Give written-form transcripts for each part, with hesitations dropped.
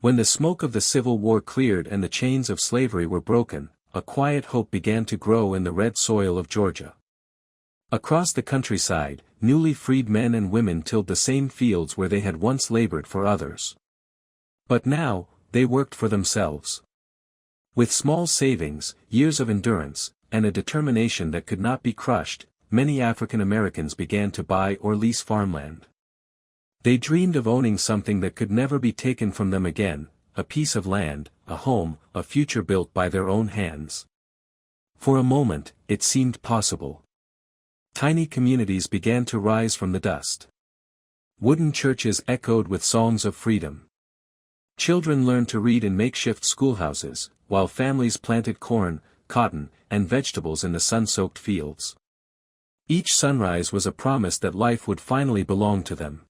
When the smoke of the Civil War cleared and the chains of slavery were broken, a quiet hope began to grow in the red soil of Georgia. Across the countryside, newly freed men and women tilled the same fields where they had once labored for others. But now, they worked for themselves. With small savings, years of endurance, and a determination that could not be crushed, many African Americans began to buy or lease farmland. They dreamed of owning something that could never be taken from them again, a piece of land, a home, a future built by their own hands. For a moment, it seemed possible. Tiny communities began to rise from the dust. Wooden churches echoed with songs of freedom. Children learned to read in makeshift schoolhouses, while families planted corn, cotton, and vegetables in the sun-soaked fields. Each sunrise was a promise that life would finally belong to them.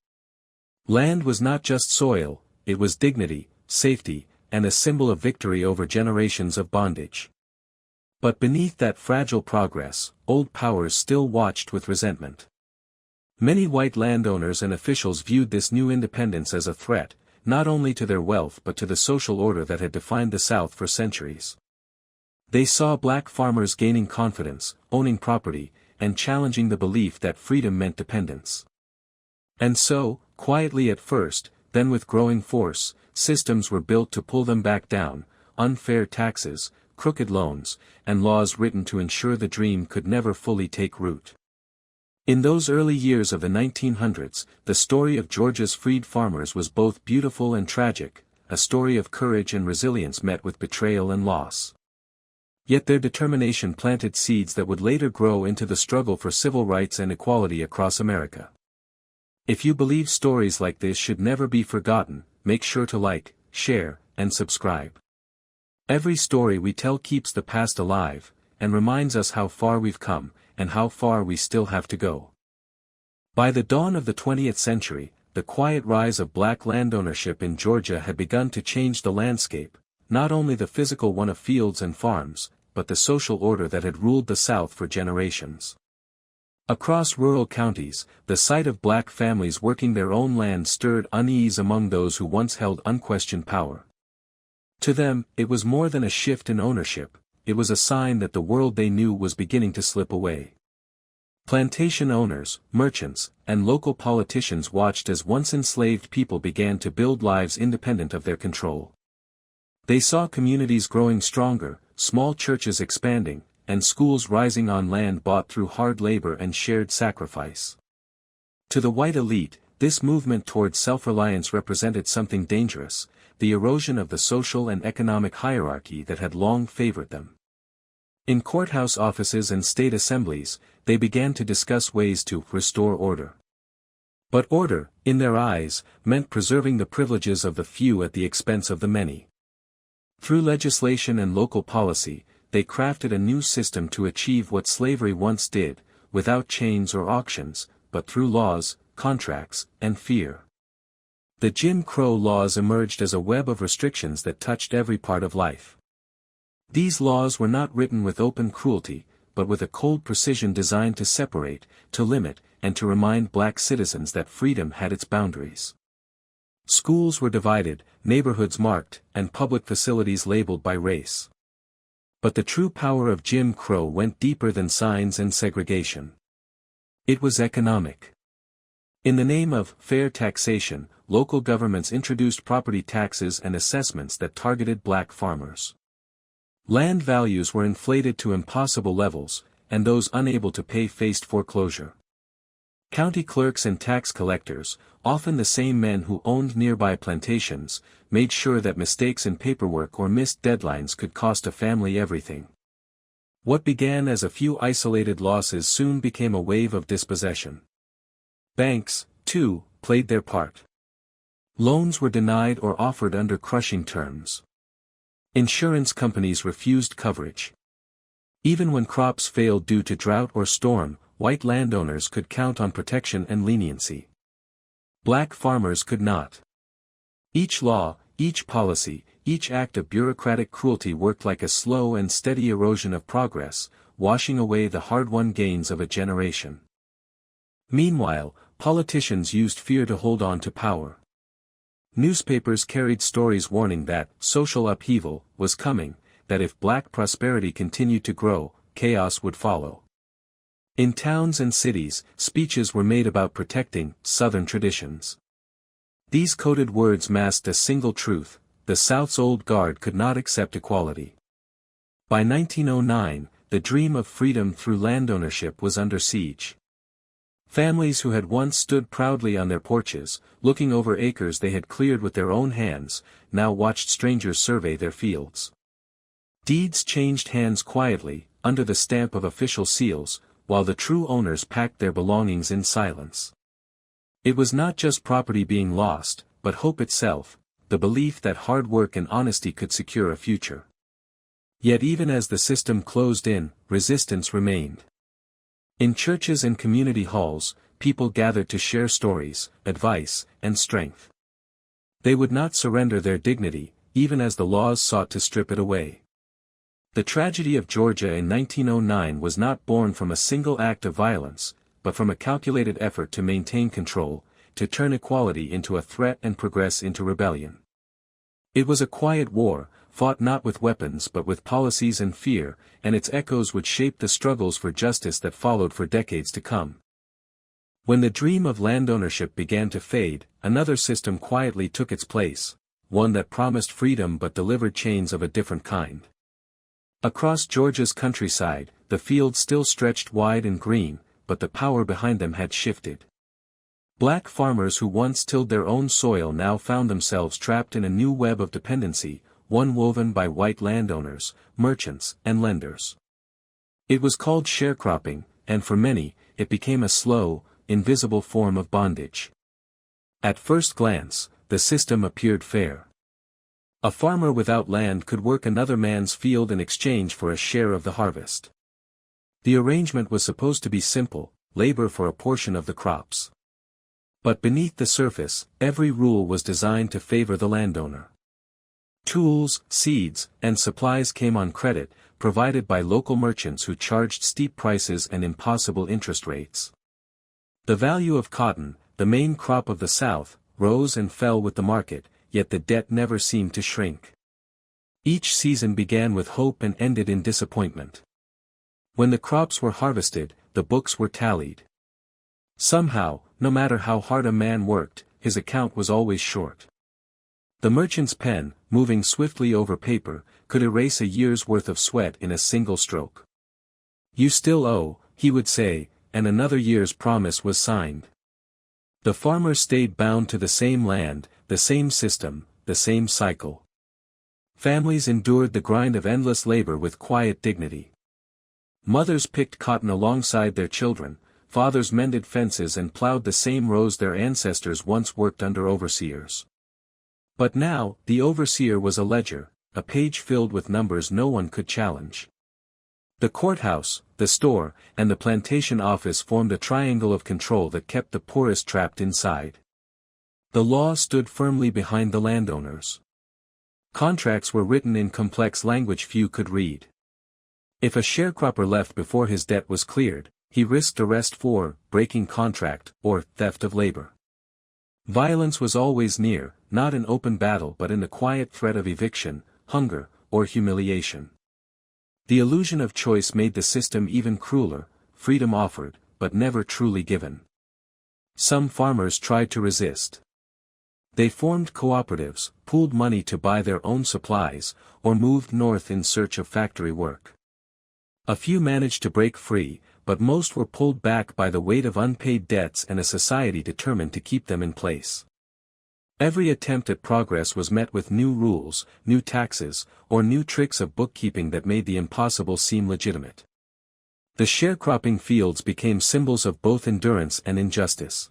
Land was not just soil, it was dignity, safety, and a symbol of victory over generations of bondage. But beneath that fragile progress, old powers still watched with resentment. Many white landowners and officials viewed this new independence as a threat, not only to their wealth but to the social order that had defined the South for centuries. They saw black farmers gaining confidence, owning property, and challenging the belief that freedom meant dependence. And so, quietly at first, then with growing force, systems were built to pull them back down: unfair taxes, crooked loans, and laws written to ensure the dream could never fully take root. In those early years of the 1900s, the story of Georgia's freed farmers was both beautiful and tragic, a story of courage and resilience met with betrayal and loss. Yet their determination planted seeds that would later grow into the struggle for civil rights and equality across America. If you believe stories like this should never be forgotten, make sure to like, share, and subscribe. Every story we tell keeps the past alive, and reminds us how far we've come, and how far we still have to go. By the dawn of the 20th century, the quiet rise of black landownership in Georgia had begun to change the landscape, not only the physical one of fields and farms, but the social order that had ruled the South for generations. Across rural counties, the sight of black families working their own land stirred unease among those who once held unquestioned power. To them, it was more than a shift in ownership, it was a sign that the world they knew was beginning to slip away. Plantation owners, merchants, and local politicians watched as once enslaved people began to build lives independent of their control. They saw communities growing stronger, small churches expanding, and schools rising on land bought through hard labor and shared sacrifice. To the white elite, this movement toward self-reliance represented something dangerous: the erosion of the social and economic hierarchy that had long favored them. In courthouse offices and state assemblies, they began to discuss ways to restore order. But order, in their eyes, meant preserving the privileges of the few at the expense of the many. Through legislation and local policy, they crafted a new system to achieve what slavery once did, without chains or auctions, but through laws, contracts, and fear. The Jim Crow laws emerged as a web of restrictions that touched every part of life. These laws were not written with open cruelty, but with a cold precision designed to separate, to limit, and to remind black citizens that freedom had its boundaries. Schools were divided, neighborhoods marked, and public facilities labeled by race. But the true power of Jim Crow went deeper than signs and segregation. It was economic. In the name of fair taxation, local governments introduced property taxes and assessments that targeted black farmers. Land values were inflated to impossible levels, and those unable to pay faced foreclosure. County clerks and tax collectors, often the same men who owned nearby plantations, made sure that mistakes in paperwork or missed deadlines could cost a family everything. What began as a few isolated losses soon became a wave of dispossession. Banks, too, played their part. Loans were denied or offered under crushing terms. Insurance companies refused coverage. Even when crops failed due to drought or storm, white landowners could count on protection and leniency. Black farmers could not. Each law, each policy, each act of bureaucratic cruelty worked like a slow and steady erosion of progress, washing away the hard-won gains of a generation. Meanwhile, politicians used fear to hold on to power. Newspapers carried stories warning that social upheaval was coming, that if black prosperity continued to grow, chaos would follow. In towns and cities, speeches were made about protecting Southern traditions. These coded words masked a single truth: the South's old guard could not accept equality. By 1909, the dream of freedom through land ownership was under siege. Families who had once stood proudly on their porches, looking over acres they had cleared with their own hands, now watched strangers survey their fields. Deeds changed hands quietly, under the stamp of official seals, while the true owners packed their belongings in silence. It was not just property being lost, but hope itself, the belief that hard work and honesty could secure a future. Yet even as the system closed in, resistance remained. In churches and community halls, people gathered to share stories, advice, and strength. They would not surrender their dignity, even as the laws sought to strip it away. The tragedy of Georgia in 1909 was not born from a single act of violence, but from a calculated effort to maintain control, to turn equality into a threat and progress into rebellion. It was a quiet war, fought not with weapons but with policies and fear, and its echoes would shape the struggles for justice that followed for decades to come. When the dream of land ownership began to fade, another system quietly took its place, one that promised freedom but delivered chains of a different kind. Across Georgia's countryside, the fields still stretched wide and green, but the power behind them had shifted. Black farmers who once tilled their own soil now found themselves trapped in a new web of dependency, one woven by white landowners, merchants, and lenders. It was called sharecropping, and for many, it became a slow, invisible form of bondage. At first glance, the system appeared fair. A farmer without land could work another man's field in exchange for a share of the harvest. The arrangement was supposed to be simple: labor for a portion of the crops. But beneath the surface, every rule was designed to favor the landowner. Tools, seeds, and supplies came on credit, provided by local merchants who charged steep prices and impossible interest rates. The value of cotton, the main crop of the South, rose and fell with the market, yet the debt never seemed to shrink. Each season began with hope and ended in disappointment. When the crops were harvested, the books were tallied. Somehow, no matter how hard a man worked, his account was always short. The merchant's pen, moving swiftly over paper, could erase a year's worth of sweat in a single stroke. "You still owe," he would say, and another year's promise was signed. The farmer stayed bound to the same land, the same system, the same cycle. Families endured the grind of endless labor with quiet dignity. Mothers picked cotton alongside their children, fathers mended fences and plowed the same rows their ancestors once worked under overseers. But now, the overseer was a ledger, a page filled with numbers no one could challenge. The courthouse, the store, and the plantation office formed a triangle of control that kept the poorest trapped inside. The law stood firmly behind the landowners. Contracts were written in complex language few could read. If a sharecropper left before his debt was cleared, he risked arrest for breaking contract or theft of labor. Violence was always near, not in open battle but in the quiet threat of eviction, hunger, or humiliation. The illusion of choice made the system even crueler: freedom offered, but never truly given. Some farmers tried to resist. They formed cooperatives, pooled money to buy their own supplies, or moved north in search of factory work. A few managed to break free, but most were pulled back by the weight of unpaid debts and a society determined to keep them in place. Every attempt at progress was met with new rules, new taxes, or new tricks of bookkeeping that made the impossible seem legitimate. The sharecropping fields became symbols of both endurance and injustice.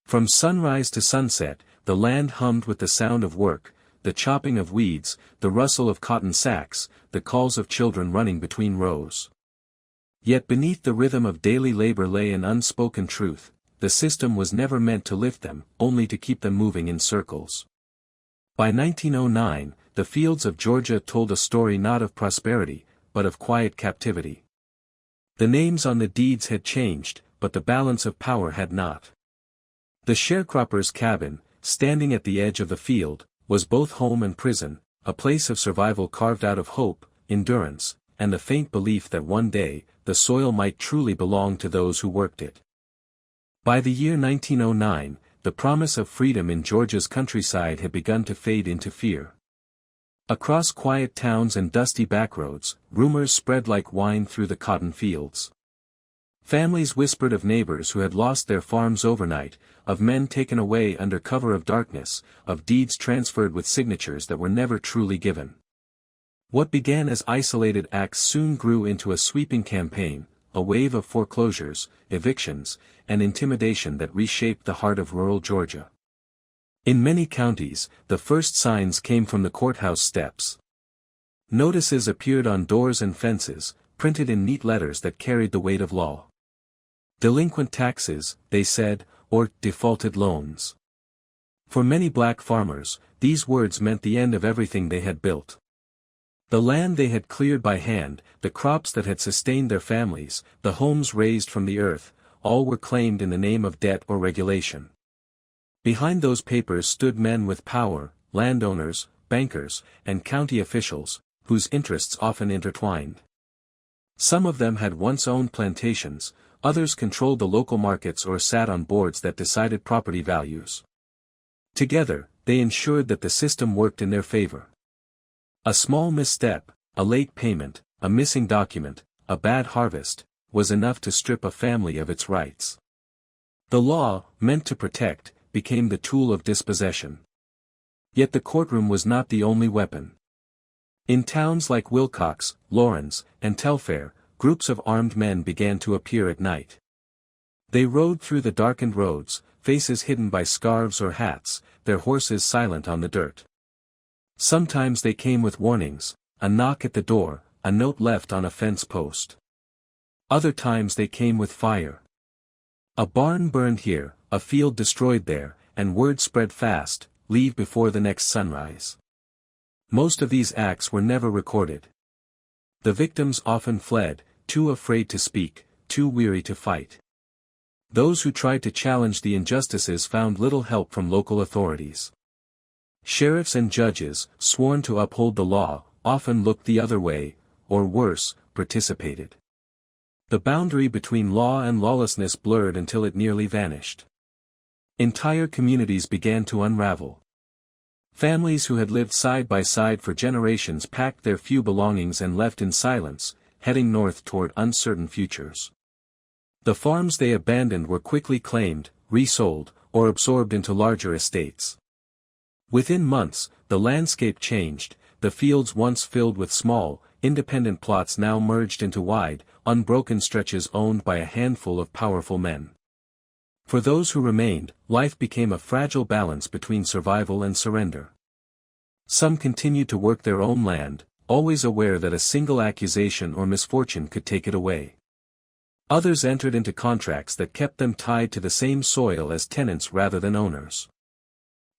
From sunrise to sunset, the land hummed with the sound of work, the chopping of weeds, the rustle of cotton sacks, the calls of children running between rows. Yet beneath the rhythm of daily labor lay an unspoken truth: the system was never meant to lift them, only to keep them moving in circles. By 1909, the fields of Georgia told a story not of prosperity, but of quiet captivity. The names on the deeds had changed, but the balance of power had not. The sharecropper's cabin, standing at the edge of the field, was both home and prison, a place of survival carved out of hope, endurance, and the faint belief that one day, the soil might truly belong to those who worked it. By the year 1909, the promise of freedom in Georgia's countryside had begun to fade into fear. Across quiet towns and dusty backroads, rumors spread like wine through the cotton fields. Families whispered of neighbors who had lost their farms overnight, of men taken away under cover of darkness, of deeds transferred with signatures that were never truly given. What began as isolated acts soon grew into a sweeping campaign, a wave of foreclosures, evictions, and intimidation that reshaped the heart of rural Georgia. In many counties, the first signs came from the courthouse steps. Notices appeared on doors and fences, printed in neat letters that carried the weight of law. Delinquent taxes, they said, or defaulted loans. For many black farmers, these words meant the end of everything they had built. The land they had cleared by hand, the crops that had sustained their families, the homes raised from the earth, all were claimed in the name of debt or regulation. Behind those papers stood men with power, landowners, bankers, and county officials, whose interests often intertwined. Some of them had once owned plantations, others controlled the local markets or sat on boards that decided property values. Together, they ensured that the system worked in their favor. A small misstep, a late payment, a missing document, a bad harvest, was enough to strip a family of its rights. The law, meant to protect, became the tool of dispossession. Yet the courtroom was not the only weapon. In towns like Wilcox, Lawrence, and Telfair, groups of armed men began to appear at night. They rode through the darkened roads, faces hidden by scarves or hats, their horses silent on the dirt. Sometimes they came with warnings, a knock at the door, a note left on a fence post. Other times they came with fire. A barn burned here, a field destroyed there, and word spread fast, leave before the next sunrise. Most of these acts were never recorded. The victims often fled, too afraid to speak, too weary to fight. Those who tried to challenge the injustices found little help from local authorities. Sheriffs and judges, sworn to uphold the law, often looked the other way, or worse, participated. The boundary between law and lawlessness blurred until it nearly vanished. Entire communities began to unravel. Families who had lived side by side for generations packed their few belongings and left in silence, heading north toward uncertain futures. The farms they abandoned were quickly claimed, resold, or absorbed into larger estates. Within months, the landscape changed, the fields once filled with small, independent plots now merged into wide, unbroken stretches owned by a handful of powerful men. For those who remained, life became a fragile balance between survival and surrender. Some continued to work their own land, always aware that a single accusation or misfortune could take it away. Others entered into contracts that kept them tied to the same soil as tenants rather than owners.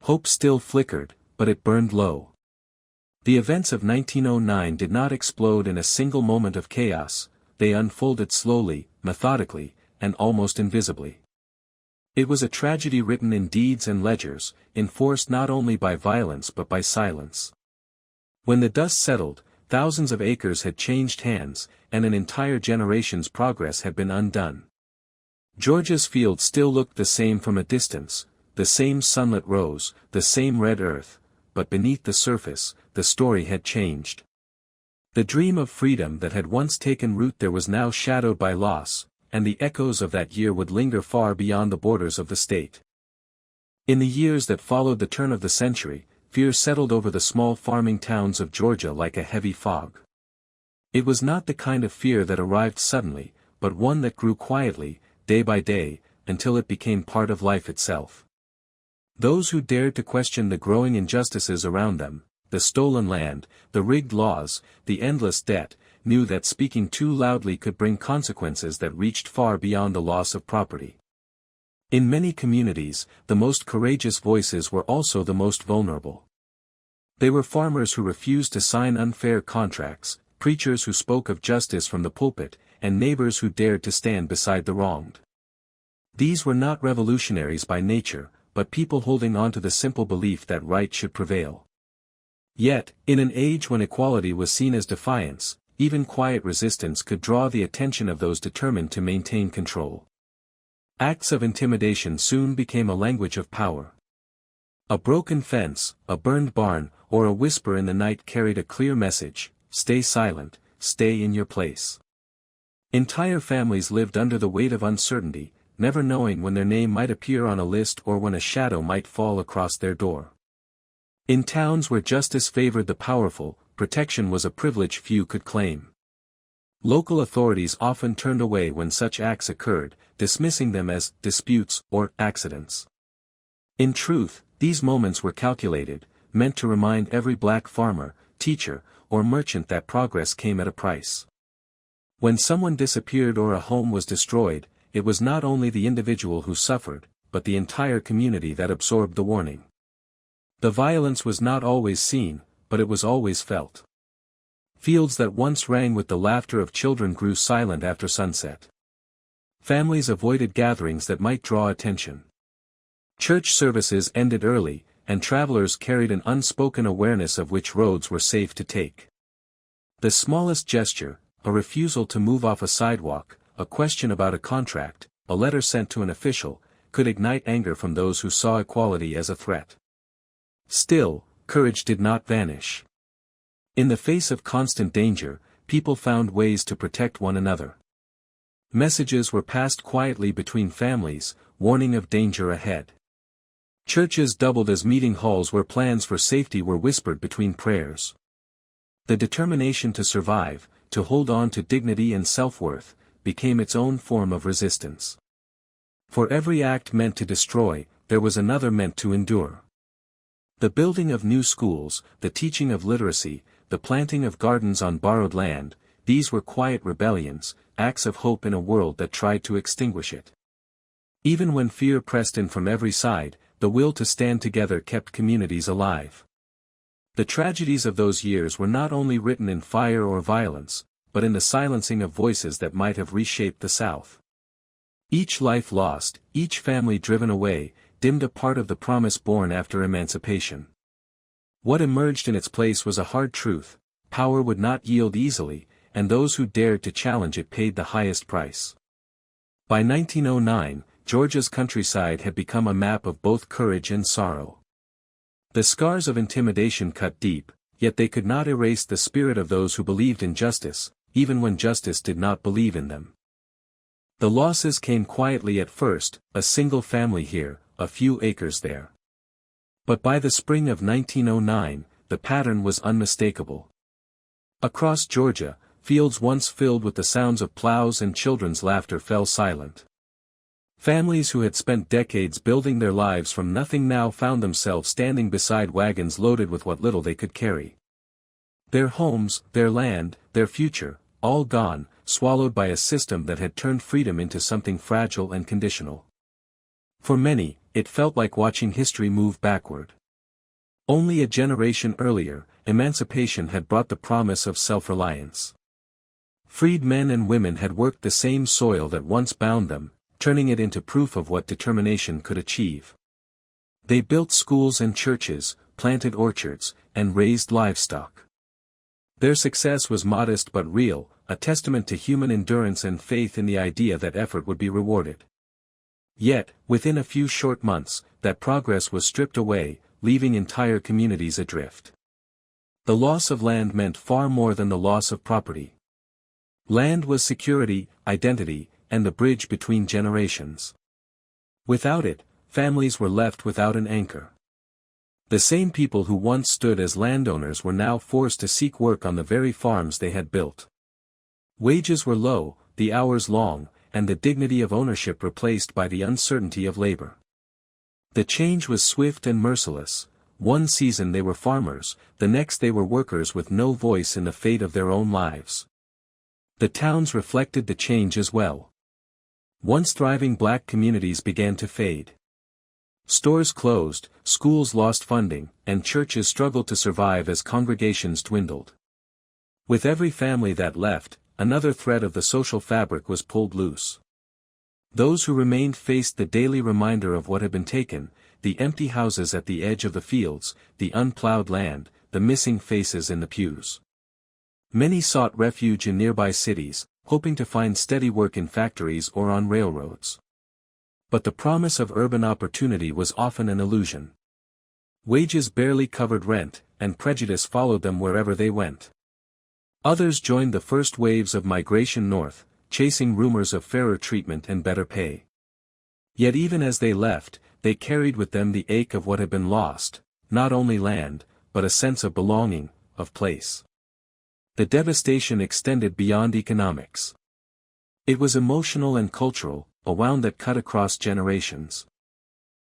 Hope still flickered, but it burned low. The events of 1909 did not explode in a single moment of chaos, they unfolded slowly, methodically, and almost invisibly. It was a tragedy written in deeds and ledgers, enforced not only by violence but by silence. When the dust settled, thousands of acres had changed hands, and an entire generation's progress had been undone. Georgia's fields still looked the same from a distance, the same sunlit rows, the same red earth, but beneath the surface, the story had changed. The dream of freedom that had once taken root there was now shadowed by loss, and the echoes of that year would linger far beyond the borders of the state. In the years that followed the turn of the century, fear settled over the small farming towns of Georgia like a heavy fog. It was not the kind of fear that arrived suddenly, but one that grew quietly, day by day, until it became part of life itself. Those who dared to question the growing injustices around them, the stolen land, the rigged laws, the endless debt, knew that speaking too loudly could bring consequences that reached far beyond the loss of property. In many communities, the most courageous voices were also the most vulnerable. They were farmers who refused to sign unfair contracts, preachers who spoke of justice from the pulpit, and neighbors who dared to stand beside the wronged. These were not revolutionaries by nature, but people holding on to the simple belief that right should prevail. Yet, in an age when equality was seen as defiance, even quiet resistance could draw the attention of those determined to maintain control. Acts of intimidation soon became a language of power. A broken fence, a burned barn, or a whisper in the night carried a clear message: stay silent, stay in your place. Entire families lived under the weight of uncertainty, never knowing when their name might appear on a list or when a shadow might fall across their door. In towns where justice favored the powerful, protection was a privilege few could claim. Local authorities often turned away when such acts occurred, dismissing them as disputes or accidents. In truth, these moments were calculated, meant to remind every black farmer, teacher, or merchant that progress came at a price. When someone disappeared or a home was destroyed, it was not only the individual who suffered, but the entire community that absorbed the warning. The violence was not always seen, but it was always felt. Fields that once rang with the laughter of children grew silent after sunset. Families avoided gatherings that might draw attention. Church services ended early, and travelers carried an unspoken awareness of which roads were safe to take. The smallest gesture, a refusal to move off a sidewalk, a question about a contract, a letter sent to an official, could ignite anger from those who saw equality as a threat. Still, courage did not vanish. In the face of constant danger, people found ways to protect one another. Messages were passed quietly between families, warning of danger ahead. Churches doubled as meeting halls where plans for safety were whispered between prayers. The determination to survive, to hold on to dignity and self-worth, became its own form of resistance. For every act meant to destroy, there was another meant to endure. The building of new schools, the teaching of literacy, the planting of gardens on borrowed land, these were quiet rebellions, acts of hope in a world that tried to extinguish it. Even when fear pressed in from every side, the will to stand together kept communities alive. The tragedies of those years were not only written in fire or violence, but in the silencing of voices that might have reshaped the South. Each life lost, each family driven away, dimmed a part of the promise born after emancipation. What emerged in its place was a hard truth: power would not yield easily, and those who dared to challenge it paid the highest price. By 1909, Georgia's countryside had become a map of both courage and sorrow. The scars of intimidation cut deep, yet they could not erase the spirit of those who believed in justice, even when justice did not believe in them. The losses came quietly at first, a single family here, a few acres there. But by the spring of 1909, the pattern was unmistakable. Across Georgia, fields once filled with the sounds of plows and children's laughter fell silent. Families who had spent decades building their lives from nothing now found themselves standing beside wagons loaded with what little they could carry. Their homes, their land, their future, all gone, swallowed by a system that had turned freedom into something fragile and conditional. For many, it felt like watching history move backward. Only a generation earlier, emancipation had brought the promise of self-reliance. Freed men and women had worked the same soil that once bound them, turning it into proof of what determination could achieve. They built schools and churches, planted orchards, and raised livestock. Their success was modest but real, a testament to human endurance and faith in the idea that effort would be rewarded. Yet, within a few short months, that progress was stripped away, leaving entire communities adrift. The loss of land meant far more than the loss of property. Land was security, identity, and the bridge between generations. Without it, families were left without an anchor. The same people who once stood as landowners were now forced to seek work on the very farms they had built. Wages were low, the hours long, and the dignity of ownership replaced by the uncertainty of labor. The change was swift and merciless. One season they were farmers, the next they were workers with no voice in the fate of their own lives. The towns reflected the change as well. Once thriving black communities began to fade. Stores closed, schools lost funding, and churches struggled to survive as congregations dwindled. With every family that left, another thread of the social fabric was pulled loose. Those who remained faced the daily reminder of what had been taken, the empty houses at the edge of the fields, the unplowed land, the missing faces in the pews. Many sought refuge in nearby cities, hoping to find steady work in factories or on railroads. But the promise of urban opportunity was often an illusion. Wages barely covered rent, and prejudice followed them wherever they went. Others joined the first waves of migration north, chasing rumors of fairer treatment and better pay. Yet even as they left, they carried with them the ache of what had been lost, not only land, but a sense of belonging, of place. The devastation extended beyond economics. It was emotional and cultural, a wound that cut across generations.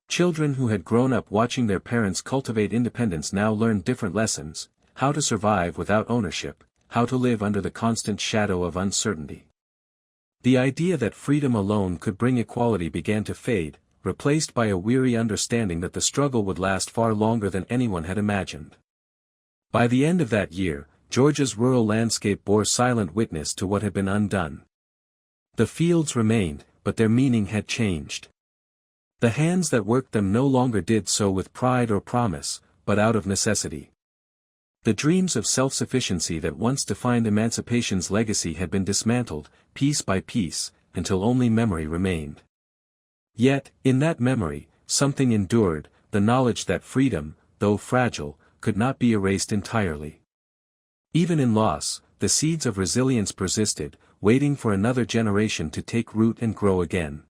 Children who had grown up watching their parents cultivate independence now learned different lessons: how to survive without ownership, how to live under the constant shadow of uncertainty. The idea that freedom alone could bring equality began to fade, replaced by a weary understanding that the struggle would last far longer than anyone had imagined. By the end of that year, Georgia's rural landscape bore silent witness to what had been undone. The fields remained, but their meaning had changed. The hands that worked them no longer did so with pride or promise, but out of necessity. The dreams of self-sufficiency that once defined emancipation's legacy had been dismantled, piece by piece, until only memory remained. Yet, in that memory, something endured, the knowledge that freedom, though fragile, could not be erased entirely. Even in loss, the seeds of resilience persisted, waiting for another generation to take root and grow again.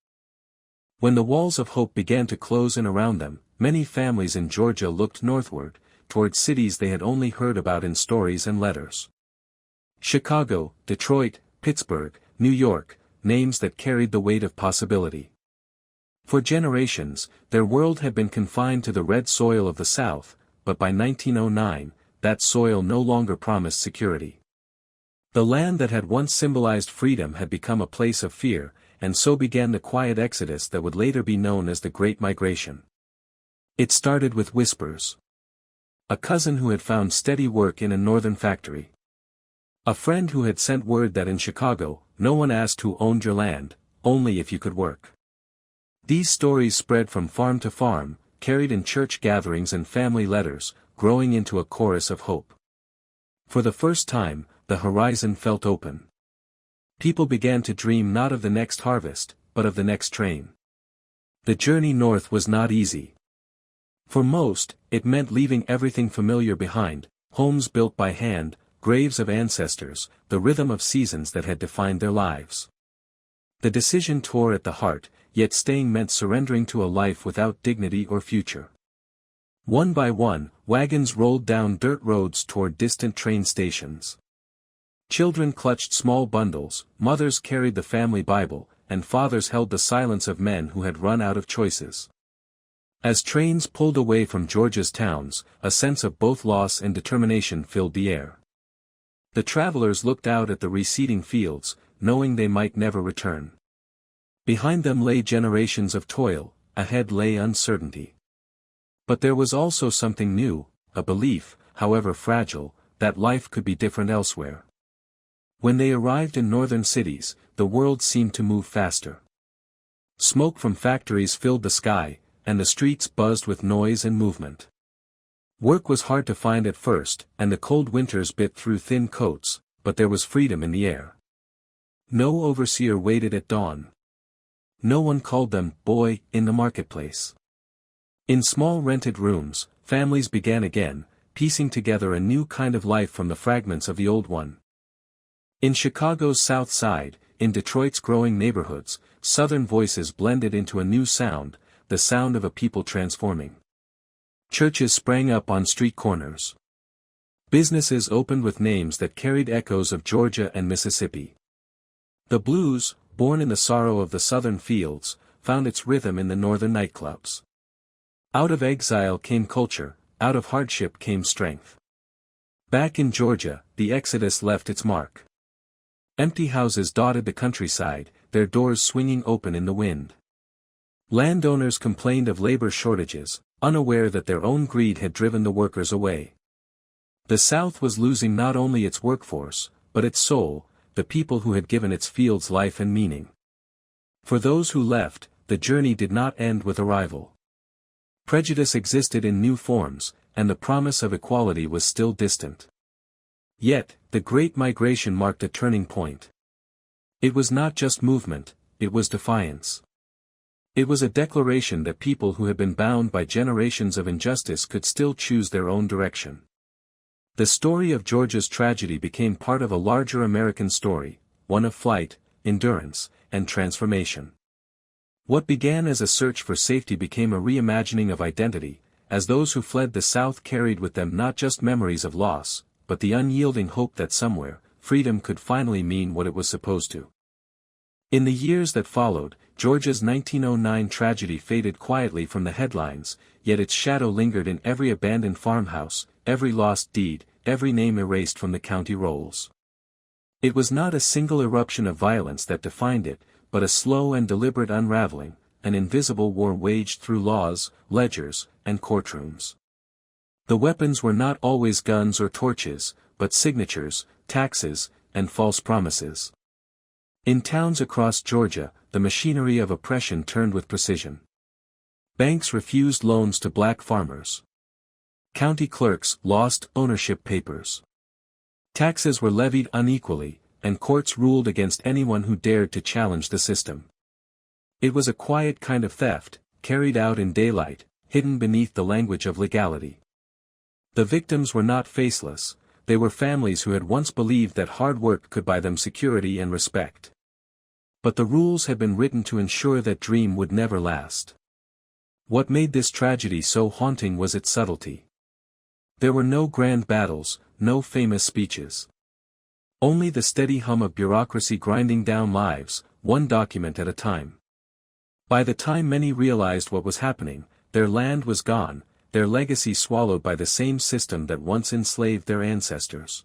When the walls of hope began to close in around them, many families in Georgia looked northward, toward cities they had only heard about in stories and letters. Chicago, Detroit, Pittsburgh, New York, names that carried the weight of possibility. For generations, their world had been confined to the red soil of the South, but by 1909, that soil no longer promised security. The land that had once symbolized freedom had become a place of fear, and so began the quiet exodus that would later be known as the Great Migration. It started with whispers. A cousin who had found steady work in a northern factory. A friend who had sent word that in Chicago, no one asked who owned your land, only if you could work. These stories spread from farm to farm, carried in church gatherings and family letters, growing into a chorus of hope. For the first time, the horizon felt open. People began to dream not of the next harvest, but of the next train. The journey north was not easy. For most, it meant leaving everything familiar behind: homes built by hand, graves of ancestors, the rhythm of seasons that had defined their lives. The decision tore at the heart, yet staying meant surrendering to a life without dignity or future. One by one, wagons rolled down dirt roads toward distant train stations. Children clutched small bundles, mothers carried the family Bible, and fathers held the silence of men who had run out of choices. As trains pulled away from Georgia's towns, a sense of both loss and determination filled the air. The travelers looked out at the receding fields, knowing they might never return. Behind them lay generations of toil, ahead lay uncertainty. But there was also something new, a belief, however fragile, that life could be different elsewhere. When they arrived in northern cities, the world seemed to move faster. Smoke from factories filled the sky, and the streets buzzed with noise and movement. Work was hard to find at first, and the cold winters bit through thin coats, but there was freedom in the air. No overseer waited at dawn. No one called them "boy" in the marketplace. In small rented rooms, families began again, piecing together a new kind of life from the fragments of the old one. In Chicago's South Side, in Detroit's growing neighborhoods, Southern voices blended into a new sound, the sound of a people transforming. Churches sprang up on street corners. Businesses opened with names that carried echoes of Georgia and Mississippi. The blues, born in the sorrow of the southern fields, found its rhythm in the northern nightclubs. Out of exile came culture, out of hardship came strength. Back in Georgia, the exodus left its mark. Empty houses dotted the countryside, their doors swinging open in the wind. Landowners complained of labor shortages, unaware that their own greed had driven the workers away. The South was losing not only its workforce, but its soul, the people who had given its fields life and meaning. For those who left, the journey did not end with arrival. Prejudice existed in new forms, and the promise of equality was still distant. Yet, the Great Migration marked a turning point. It was not just movement, it was defiance. It was a declaration that people who had been bound by generations of injustice could still choose their own direction. The story of Georgia's tragedy became part of a larger American story, one of flight, endurance, and transformation. What began as a search for safety became a reimagining of identity, as those who fled the South carried with them not just memories of loss, but the unyielding hope that somewhere, freedom could finally mean what it was supposed to. In the years that followed, Georgia's 1909 tragedy faded quietly from the headlines, yet its shadow lingered in every abandoned farmhouse, every lost deed, every name erased from the county rolls. It was not a single eruption of violence that defined it, but a slow and deliberate unraveling, an invisible war waged through laws, ledgers, and courtrooms. The weapons were not always guns or torches, but signatures, taxes, and false promises. In towns across Georgia, the machinery of oppression turned with precision. Banks refused loans to black farmers. County clerks lost ownership papers. Taxes were levied unequally, and courts ruled against anyone who dared to challenge the system. It was a quiet kind of theft, carried out in daylight, hidden beneath the language of legality. The victims were not faceless, they were families who had once believed that hard work could buy them security and respect. But the rules had been written to ensure that dream would never last. What made this tragedy so haunting was its subtlety. There were no grand battles, no famous speeches. Only the steady hum of bureaucracy grinding down lives, one document at a time. By the time many realized what was happening, their land was gone, their legacy swallowed by the same system that once enslaved their ancestors.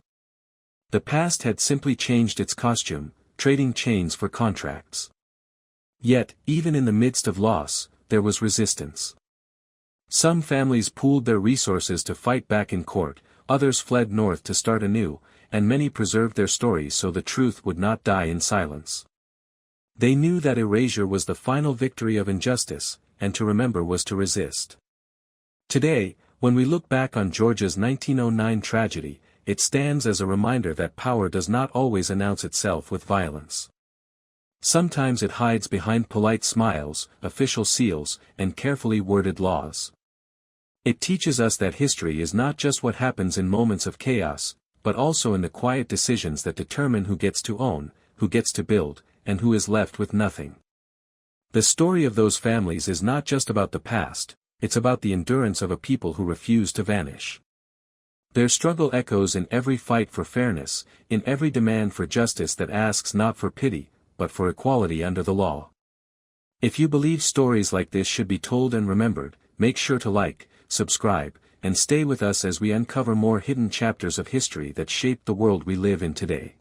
The past had simply changed its costume, trading chains for contracts. Yet, even in the midst of loss, there was resistance. Some families pooled their resources to fight back in court, others fled north to start anew, and many preserved their stories so the truth would not die in silence. They knew that erasure was the final victory of injustice, and to remember was to resist. Today, when we look back on Georgia's 1909 tragedy, it stands as a reminder that power does not always announce itself with violence. Sometimes it hides behind polite smiles, official seals, and carefully worded laws. It teaches us that history is not just what happens in moments of chaos, but also in the quiet decisions that determine who gets to own, who gets to build, and who is left with nothing. The story of those families is not just about the past, it's about the endurance of a people who refuse to vanish. Their struggle echoes in every fight for fairness, in every demand for justice that asks not for pity, but for equality under the law. If you believe stories like this should be told and remembered, make sure to like, subscribe, and stay with us as we uncover more hidden chapters of history that shape the world we live in today.